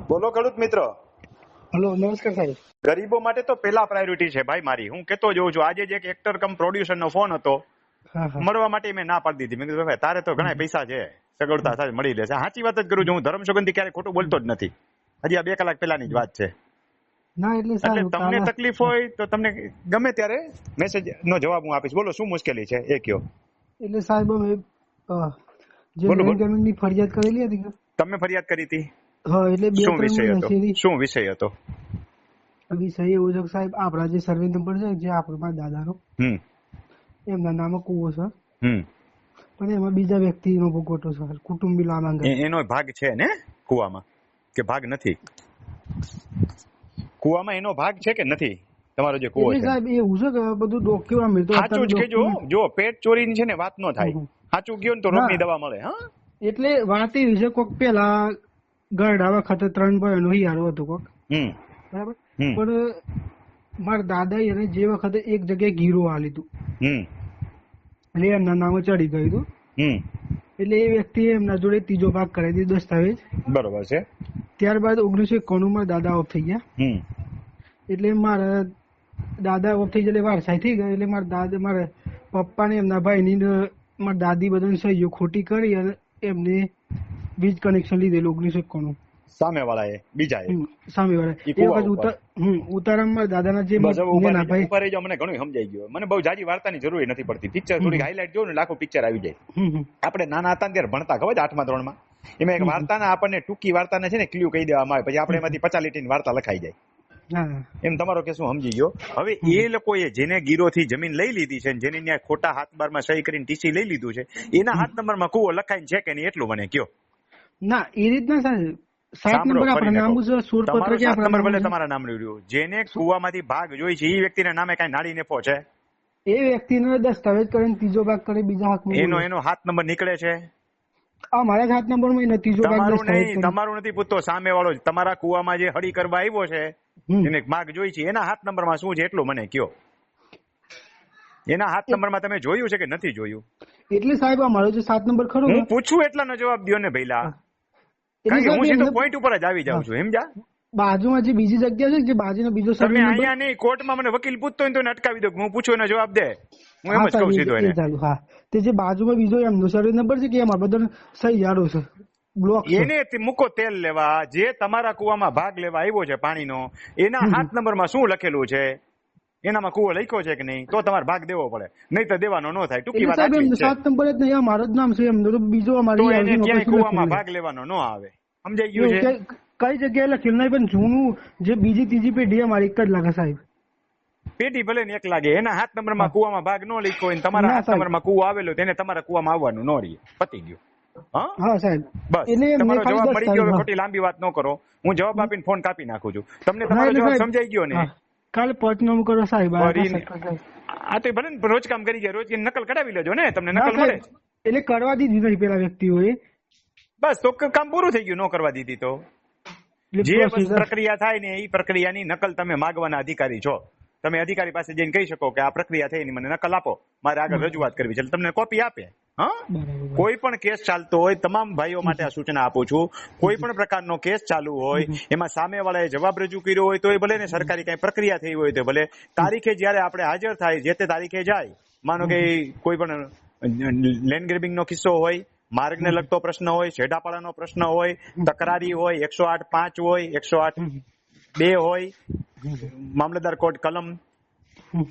બોલો ખેડૂત મિત્ર. હેલો, નમસ્કાર સાહેબ. ગરીબો માટે તો પેલા પ્રાયોરિટી છે ભાઈ મારી. હું કેતો જોઉં છું, આજે જ એક એક્ટર કમ પ્રોડ્યુસર નો ફોન હતો, હા હા મળવા માટે મેં ના પાડી દીધી. મેં કીધું ભાઈ તારે તો ઘણા પૈસા છે, સગવડતા સાથે મળી લેશે. સાચી વાત જ કરું છું, હું ધર્મ સુગંધી ક્યારે ખોટું બોલતો જ નથી. હજી આ 2 કલાક પહેલાની જ વાત છે. ના એટલે એટલે સાહેબ તમને તકલીફ હોય તો તમને ગમે ત્યારે મેસેજ નો જવાબ હું આપીશ. બોલો શું મુશ્કેલી છે એ કયો. એટલે સાહેબ અમે જે બોલો, લેન્ડ બોલો. જમીનની ફરિયાદ કરેલી હતી કે તમે ફરિયાદ કરી હતી? હા, એટલે શું 2-3 વિષય મહિના હતો? સુધી શું વિષય હતો? વિષય એવું છે કે સાહેબ આપણા જે સર્વે નંબર છે જે આપણા મારા દાદાનો, હમ એમના નામે કૂવો છે, હમ પણ એમાં બીજા વ્યક્તિનો ભોગવટો છે, કુટુંબી લામાંગા. એનો ભાગ છે ને કુવામાં કે ભાગ નથી? કુવામાં એનો ભાગ છે કે નથી? તમારો જે કુવો એટલે છે સાહેબ એવું છે કે બધું ડોક્યુમેન્ટ તો સાચું જ કેજો. જો પેટ ચોરીની છે ને વાત નો થાય. સાચું ગયો ને તો રોગની દવા મળે. હા, એટલે વાત એવી છે કોક પેલા ગરડા વખતે 3 ભાઈઓનો હિયારો હતો કોક, હમ બરાબર. હમ પણ મારા દાદા એને જે વખતે એક જગ્યાએ ગીરો આલી હતું, હમ એટલે એમના નામે ચડી ગયું હતું. હમ એટલે એ વ્યક્તિએ એમના જોડે ત્રીજો ભાગ કરાવી દીધો દસ્તાવેજ. બરોબર છે. ત્યારબાદ 1991 માં દાદા ઓફ થઈ ગયા. હમ એટલે મારા દાદા ઓફ થઈ ગયા, વારસાઈ થઈ ગયા. એટલે મારા પપ્પા ને એમના ભાઈ ની મારા દાદી બધાની સહીઓ ખોટી કરી અને એમને વીજ કનેક્શન લીધેલું 1991. સામે વાળા એ બીજા સામે વાળા ઈ એ કુવા વખત ઉપર. ઉતારામાં દાદાના જે બસ હવે ઉભા નેના રહી ભાઈ. જાઓ, મને ઘણું સમજાઈ ગયું. મને બહુ જાજી વાર્તાની જરૂર નથી પડતી. પિક્ચર થોડીક હાઇલાઇટ જોઉં ને લાખો પિક્ચર આવી જાય. આપણે નાના હતા ત્યારે ભણતા ખબર છે 8મા ધોરણમાં, એમાં એક વાર્તાના આપણને ટૂંકી વાર્તાને છે ને ક્લ્યુ કહી દેવામાં આવે, પછી આપણે એમાંથી 50 લીટીની વાર્તા લખાઈ જાય. હા, એમ તમારો કેસ હું સમજી ગયો. હવે એ લોકોએ જેને ગીરોથી જમીન લઈ લીધી છે, જેની ત્યાં ખોટા હાથ બારમાં સહી કરીને ટીસી લઈ લીધું છે, એના હાથ નંબરમાં કૂવો લખાઈને છે કે નહીં એટલું મને કયો. ના એ રીતના સાહેબ 7 સાંભળો, નંબર આપણા ફરીને નામ કહું. છે, સુરપત્ર તમારો કે 7 આપણા નંબર નામ ભલે છે. તમારા નામ રહ્યું, જેને કૂવામાંથી ભાગ જોઈ છે એ વ્યક્તિના નામે કઈ નાડી નેફો છે? એ વ્યક્તિનો દસ્તાવેજ કરીને ત્રીજો ભાગ કરે બીજા હાથમાં. એનો હાથ નંબર નીકળે છે? મારા જ હાથ નંબરમાં નથી ત્રીજો ભાગ તમારું દસ્તાવેજ નહીં, કરે. તમારું નથી પૂછતો, સામે વાળો જ. તમારા કૂવામાં જે હળી કરવા આવ્યો છે, એને ભાગ જોઈ છે, એના હાથ નંબરમાં શું છે એટલું મને કયો. એના હાથ નંબરમાં તમે જોયું છે કે નથી જોયું? એટલે સાહેબ અમારો જે 7 નંબર ખરો, હું પૂછું એટલાનો જવાબ દો ને ભઈલા. એટલે કારણ કે હું સાહેબ સીધો એમને પોઈન્ટ ઉપર જ આવી જાઉં છું, સમજ્યા? બાજુમાં જે બીજી જગ્યા છે જે બાજુનો બીજો સર્વે તમે નંબર. અહીંયા નહીં, કોર્ટમાં મને વકીલ પૂછતો હોય તો એને અટકાવી દો. હું પૂછું એનો જવાબ દે. હું એમ જ કહું સીધો એને. ચાલુ. હા, તે જે બાજુમાં બીજો એમનો સર્વે નંબર છે કે એમાં બધા સહી યારો છે, બ્લોક છે. એને મૂકો તેલ લેવા. જે તમારા કુવામાં ભાગ લેવા આવ્યો છે પાણીનો, એના હાથ નંબરમાં શું લખેલું છે? એનામાં કૂવો લખ્યો છે કે નહીં? તો તમારે ભાગ દેવો પડે, નહીં તો દેવાનો ન થાય. ટૂંકી વાત આટલી જ છે. 7 નંબર જ નહીં, મારો જ નામ છે એમનો, તો બીજો અમારે તો એને ક્યાંય કૂવામાં ભાગ લેવાનો ન આવે. સમજાઈ ગયું છે? કઈ જગ્યાએ લખેલું નહીં, પણ જૂનું જે બીજી ત્રીજી પેઢી અમારી એક જ લાગે સાહેબ. પેટી ભલે ને એક લાગે, એના હાથ નંબરમાં કૂવામાં ભાગ ન લખ્યો હોય, તમારા હાથ નંબરમાં કૂવો આવેલો, તેને તમારા કૂવામાં આવવાનું ન રહે. પતી ગયું. હા સાહેબ, બસ તમારો જવાબ મળી ગયો. હવે ખોટી લાંબી વાત ન કરો. હું જવાબ આપીને ફોન કાપી નાખું છું. તમને તમારો જવાબ સમજાઈ ગયો ને? કાલે પંચનામું કરો સાહેબ. આ તો ભલે ને રોજ કામ કરી ગયા, રોજ નકલ કઢાવી લેજો ને, તમને નકલ મળે. એટલે કરવા દીધી નહીં પેલા વ્યક્તિઓએ. બસ તો કામ પૂરું થઈ ગયું. ન કરવા દીધી તો જે પ્રક્રિયા થાય ને એ પ્રક્રિયાની નકલ તમે માગવાના અધિકારી છો. તમે અધિકારી પાસે જઈને કહી શકો કે આ પ્રક્રિયા થઈ, મને નકલ આપો, મારે આગળ રજૂઆત કરવી છે, તમને કોપી આપે. હા, કોઈ પણ કેસ ચાલતો હોય, તમામ ભાઈઓ માટે આ સૂચના આપું છું. કોઈ પણ પ્રકારનો કેસ ચાલુ હોય, એમાં સામે વાળાએ જવાબ રજૂ કર્યો હોય તો એ ભલે ને સરકારી કઈ પ્રક્રિયા થઈ હોય તો ભલે, તારીખે જયારે આપણે હાજર થાય, જે તે તારીખે જાય. માનો કે કોઈ પણ લેન્ડ ગ્રેબિંગ નો કિસ્સો હોય, માર્ગને લગતો પ્રશ્ન હોય, છેડાપાડાનો પ્રશ્ન હોય, તકરારી હોય, 108(5) હોય, 108(2) હોય, મામલતદાર કોર્ટ કલમ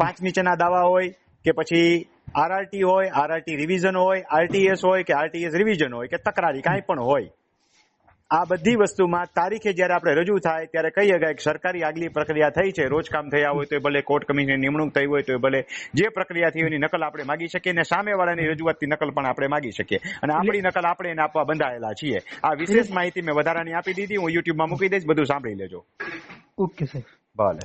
5 નીચેના દાવા હોય, કે પછી આરઆરટી હોય, આરઆરટી રિવિઝન હોય, આરટીએસ હોય કે આરટીએસ રિવિઝન હોય, કે તકરારી કાંઈ પણ હોય, આ બધી વસ્તુમાં તારીખે જયારે આપણે રજૂ થાય ત્યારે કહી શકાય કે સરકારી આગલી પ્રક્રિયા થઈ છે, રોજ કામ થયા હોય તો ભલે, કોર્ટ કમિશનની નિમણૂક થઈ હોય તો ભલે, જે પ્રક્રિયા થઈ એની નકલ આપણે માગી શકીએ, અને સામેવાળાની રજૂઆતની નકલ પણ આપણે માગી શકીએ, અને આપણી નકલ આપણે એને આપવા બંધાયેલા છીએ. આ વિશેષ માહિતી મેં વધારાની આપી દીધી. હું યુટ્યુબમાં મૂકી દઈશ, બધું સાંભળી લેજો. ઓકે સાહેબ. ભલે.